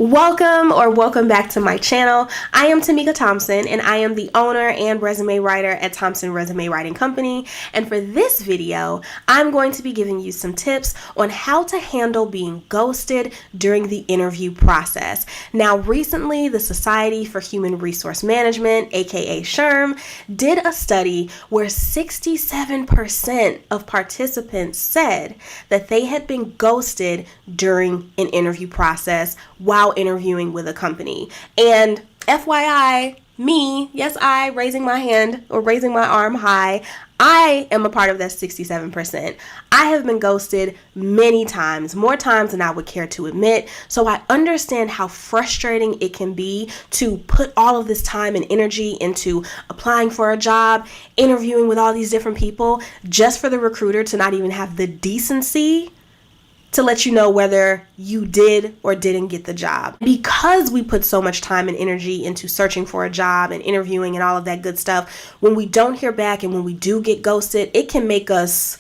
Welcome back to my channel. I am Tamika Thompson and I am the owner and resume writer at Thompson Resume Writing Company. And for this video, I'm going to be giving you some tips on how to handle being ghosted during the interview process. Now, recently, the Society for Human Resource Management, aka SHRM, did a study where 67% of participants said that they had been ghosted during an interview process while interviewing with a company. And FYI, me, yes, I, raising my hand or raising my arm high, I am a part of that 67%. I have been ghosted many times, more times than I would care to admit. So I understand how frustrating it can be to put all of this time and energy into applying for a job, interviewing with all these different people, just for the recruiter to not even have the decency to let you know whether you did or didn't get the job. Because we put so much time and energy into searching for a job and interviewing and all of that good stuff, when we don't hear back and when we do get ghosted, it can make us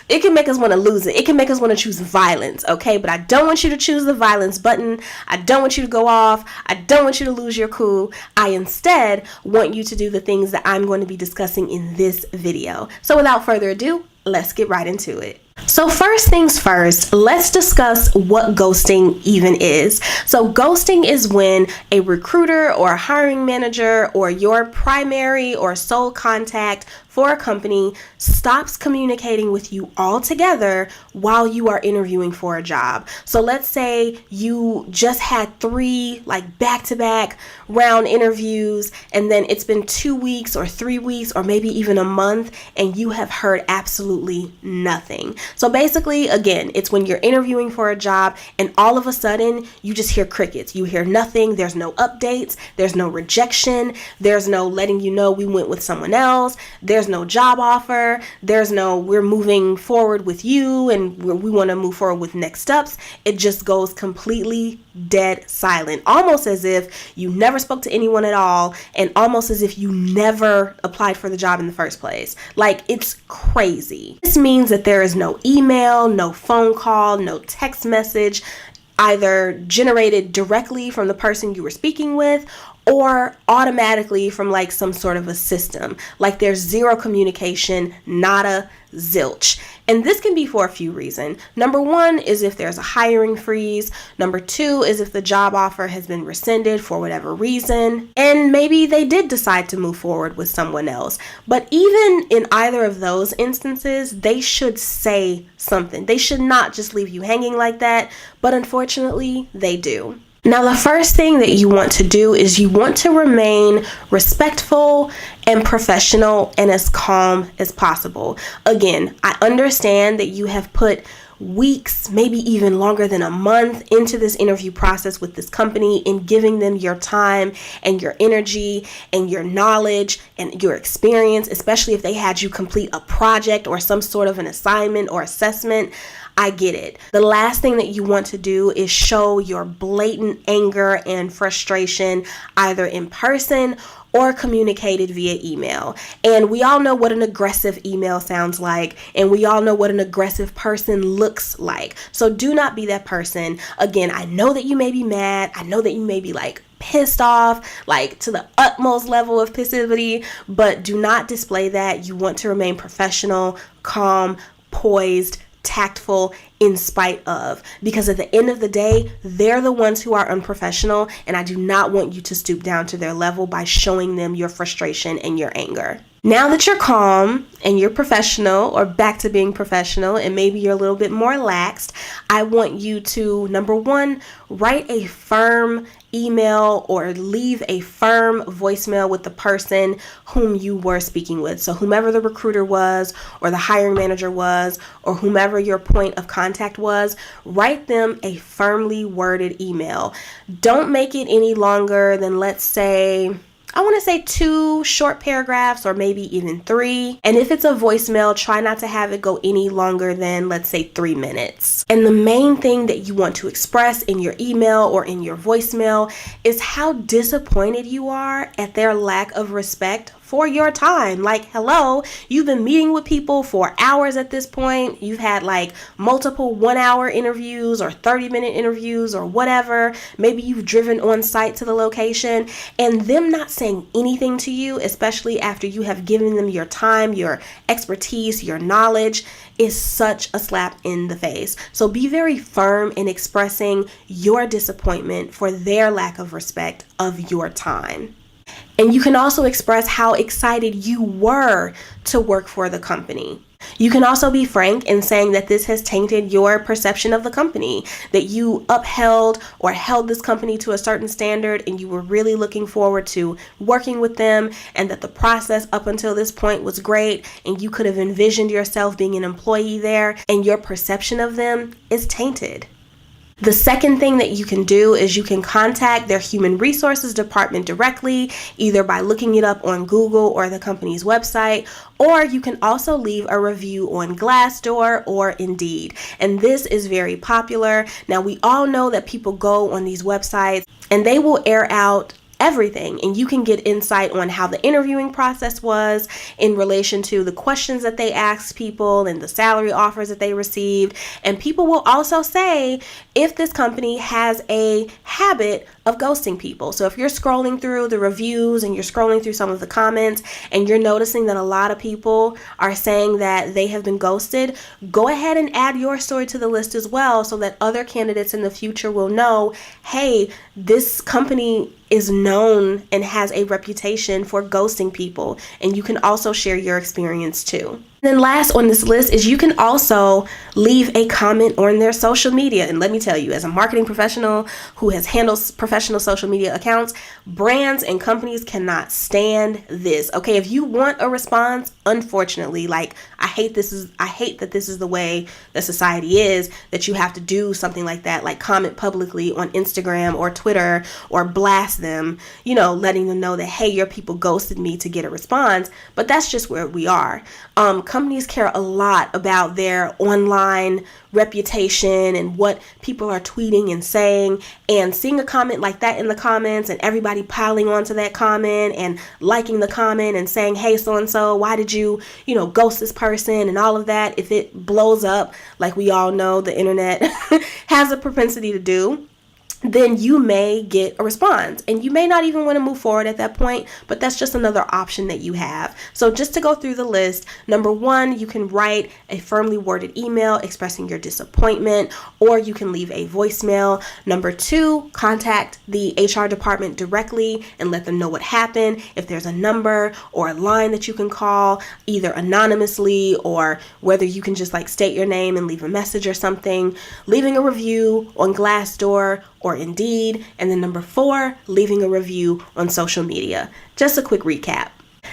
want to lose it. It can make us want to choose violence, okay? But I don't want you to choose the violence button. I don't want you to go off. I don't want you to lose your cool. I instead want you to do the things that I'm going to be discussing in this video. So without further ado, let's get right into it. So first things first, let's discuss what ghosting even is. So ghosting is when a recruiter or a hiring manager or your primary or sole contact for a company stops communicating with you altogether while you are interviewing for a job. So let's say you just had 3 back-to-back round interviews, and then it's been 2 weeks or 3 weeks or maybe even a month and you have heard absolutely nothing. So basically, again, it's when you're interviewing for a job and all of a sudden you just hear crickets. You hear nothing. There's no updates. There's no rejection. There's no letting you know we went with someone else. There's no job offer. There's no we're moving forward with you and we want to move forward with next steps. It just goes completely dead silent, almost as if you never spoke to anyone at all and almost as if you never applied for the job in the first place. Like, it's crazy. This means that there is no email, no phone call, no text message, either generated directly from the person you were speaking with or automatically from some sort of a system. Like, there's zero communication, nada, zilch. And this can be for a few reasons. Number 1 is if there's a hiring freeze. Number 2 is if the job offer has been rescinded for whatever reason. And maybe they did decide to move forward with someone else. But even in either of those instances, they should say something. They should not just leave you hanging like that. But unfortunately, they do. Now, the first thing that you want to do is you want to remain respectful and professional and as calm as possible. Again, I understand that you have put weeks, maybe even longer than a month into this interview process with this company and giving them your time and your energy and your knowledge and your experience, especially if they had you complete a project or some sort of an assignment or assessment. I get it. The last thing that you want to do is show your blatant anger and frustration either in person or communicated via email. And we all know what an aggressive email sounds like, and we all know what an aggressive person looks like. So do not be that person. Again, I know that you may be mad. I know that you may be pissed off, to the utmost level of passivity, but do not display that. You want to remain professional, calm, poised, tactful in spite of, because at the end of the day, they're the ones who are unprofessional, and I do not want you to stoop down to their level by showing them your frustration and your anger. Now that you're calm and you're professional, or back to being professional, and maybe you're a little bit more laxed, I want you to, number 1, write a firm email or leave a firm voicemail with the person whom you were speaking with. So whomever the recruiter was, or the hiring manager was, or whomever your point of contact was, write them a firmly worded email. Don't make it any longer than, let's say, I want to say 2 short paragraphs or maybe even 3. And if it's a voicemail, try not to have it go any longer than, let's say, 3 minutes. And the main thing that you want to express in your email or in your voicemail is how disappointed you are at their lack of respect for your time. Like, hello, you've been meeting with people for hours at this point. You've had like multiple 1-hour interviews or 30-minute interviews or whatever. Maybe you've driven on site to the location, and them not saying anything to you, especially after you have given them your time, your expertise, your knowledge, is such a slap in the face. So be very firm in expressing your disappointment for their lack of respect of your time. And you can also express how excited you were to work for the company. You can also be frank in saying that this has tainted your perception of the company, that you upheld or held this company to a certain standard and you were really looking forward to working with them, and that the process up until this point was great and you could have envisioned yourself being an employee there, and your perception of them is tainted. The second thing that you can do is you can contact their human resources department directly, either by looking it up on Google or the company's website, or you can also leave a review on Glassdoor or Indeed. And this is very popular. Now, we all know that people go on these websites and they will air out everything, and you can get insight on how the interviewing process was in relation to the questions that they asked people and the salary offers that they received. And people will also say if this company has a habit of ghosting people. So if you're scrolling through the reviews and you're scrolling through some of the comments and you're noticing that a lot of people are saying that they have been ghosted, go ahead and add your story to the list as well, so that other candidates in the future will know, hey, this company is known and has a reputation for ghosting people, and you can also share your experience too. Then last on this list is you can also leave a comment on their social media. And let me tell you, as a marketing professional who has handled professional social media accounts, brands and companies cannot stand this. Okay, if you want a response, unfortunately, like I hate that this is the way that society is, that you have to do something like that, like comment publicly on Instagram or Twitter or blast them, letting them know that, hey, your people ghosted me to get a response. But that's just where we are. Companies care a lot about their online reputation and what people are tweeting and saying, and seeing a comment like that in the comments and everybody piling onto that comment and liking the comment and saying, hey, so-and-so, why did you, ghost this person and all of that. If it blows up, like we all know the internet has a propensity to do, then you may get a response, and you may not even want to move forward at that point, but that's just another option that you have. So just to go through the list, number one, you can write a firmly worded email expressing your disappointment, or you can leave a voicemail. Number two, contact the HR department directly and let them know what happened. If there's a number or a line that you can call, either anonymously or whether you can just state your name and leave a message or something, leaving a review on Glassdoor or Indeed, and then number four, leaving a review on social media. Just a quick recap.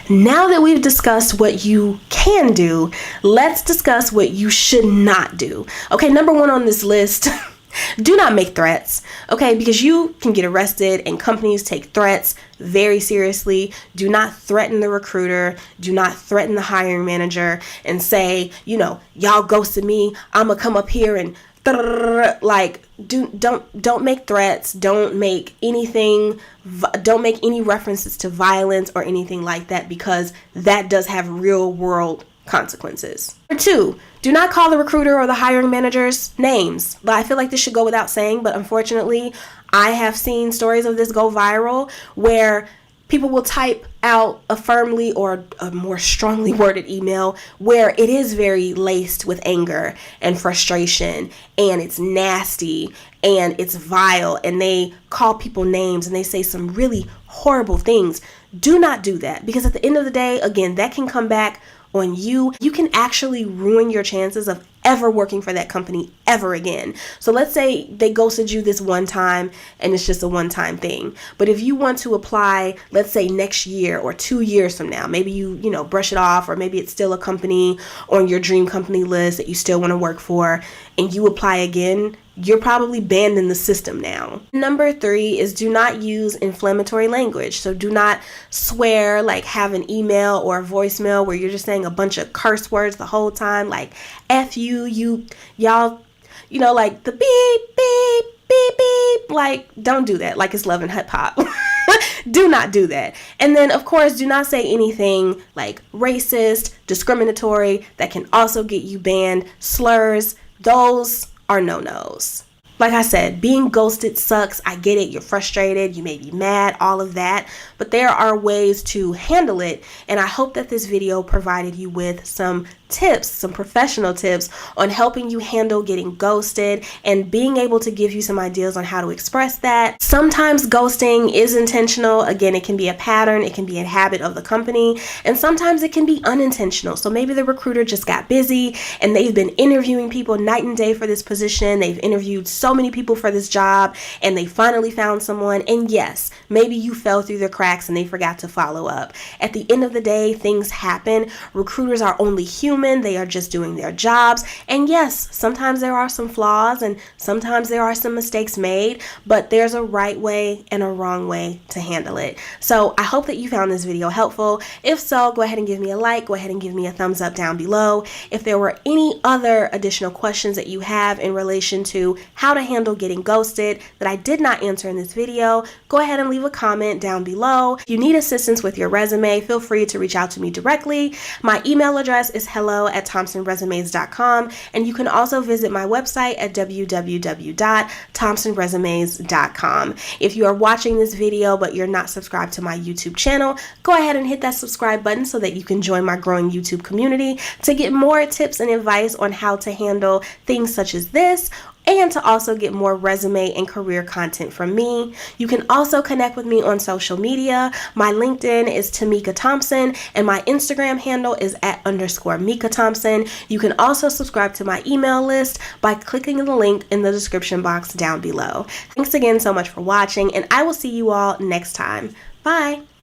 Now that we've discussed what you can do, let's discuss what you should not do. Okay, number one on this list, do not make threats, okay? Because you can get arrested, and companies take threats very seriously. Do not threaten the recruiter. Do not threaten the hiring manager and say, y'all ghosted me, I'm gonna come up here and don't make threats. Don't make any references to violence or anything like that, because that does have real world consequences. Number two, do not call the recruiter or the hiring manager's names. But I feel like this should go without saying, but unfortunately, I have seen stories of this go viral where people will type out a firmly or a more strongly worded email where it is very laced with anger and frustration, and it's nasty and it's vile, and they call people names and they say some really horrible things. Do not do that, because at the end of the day, again, that can come back on you. You can actually ruin your chances of ever working for that company ever again. So let's say they ghosted you this one time and it's just a one-time thing. But if you want to apply, let's say next year or 2 years from now, maybe you brush it off, or maybe it's still a company on your dream company list that you still want to work for, and you apply again, you're probably banned in the system now. Number three is do not use inflammatory language. So do not swear, have an email or a voicemail where you're just saying a bunch of curse words the whole time, like F you, y'all, the beep, beep, beep, beep. Don't do that. Like it's Love and Hip Hop. Do not do that. And then, of course, do not say anything like racist, discriminatory, that can also get you banned. Slurs, those are no-nos. Like I said, being ghosted sucks. I get it. You're frustrated. You may be mad, all of that. But there are ways to handle it. And I hope that this video provided you with some tips, some professional tips on helping you handle getting ghosted and being able to give you some ideas on how to express that. Sometimes ghosting is intentional. Again, it can be a pattern. It can be a habit of the company. And sometimes it can be unintentional. So maybe the recruiter just got busy and they've been interviewing people night and day for this position. They've interviewed so many people for this job and they finally found someone. And yes, maybe you fell through the cracks and they forgot to follow up. At the end of the day, things happen. Recruiters are only human. They are just doing their jobs. And yes, sometimes there are some flaws and sometimes there are some mistakes made, but there's a right way and a wrong way to handle it. So I hope that you found this video helpful. If so, go ahead and give me a like. Go ahead and give me a thumbs up down below. If there were any other additional questions that you have in relation to how to handle getting ghosted that I did not answer in this video, go ahead and leave a comment down below. If you need assistance with your resume, feel free to reach out to me directly. My email address is hello@thompsonresumes.com, and you can also visit my website at www.thompsonresumes.com. If you are watching this video but you're not subscribed to my YouTube channel, go ahead and hit that subscribe button so that you can join my growing YouTube community to get more tips and advice on how to handle things such as this, and to also get more resume and career content from me. You can also connect with me on social media. My LinkedIn is Tamika Thompson, and my Instagram handle is @_Mika Thompson. You can also subscribe to my email list by clicking the link in the description box down below. Thanks again so much for watching, and I will see you all next time. Bye!